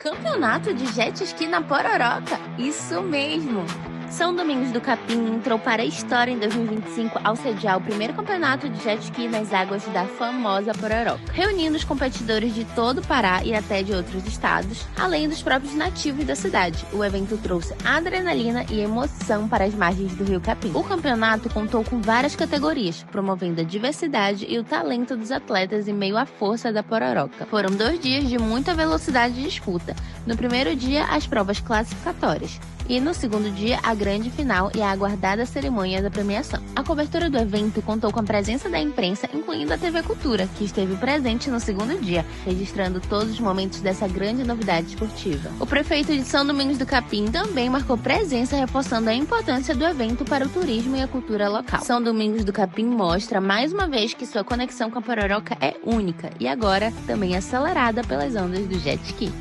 Campeonato de jet ski na Pororoca? Isso mesmo! São Domingos do Capim entrou para a história em 2025 ao sediar o primeiro campeonato de jet ski nas águas da famosa Pororoca, reunindo os competidores de todo o Pará e até de outros estados, além dos próprios nativos da cidade. O evento trouxe adrenalina e emoção para as margens do Rio Capim. O campeonato contou com várias categorias, promovendo a diversidade e o talento dos atletas em meio à força da Pororoca. Foram 2 dias de muita velocidade de disputa. No primeiro dia, as provas classificatórias. E no segundo dia, a grande final e a aguardada cerimônia da premiação. A cobertura do evento contou com a presença da imprensa, incluindo a TV Cultura, que esteve presente no segundo dia, registrando todos os momentos dessa grande novidade esportiva. O prefeito de São Domingos do Capim também marcou presença, reforçando a importância do evento para o turismo e a cultura local. São Domingos do Capim mostra mais uma vez que sua conexão com a Pororoca é única e agora também acelerada pelas ondas do jet ski.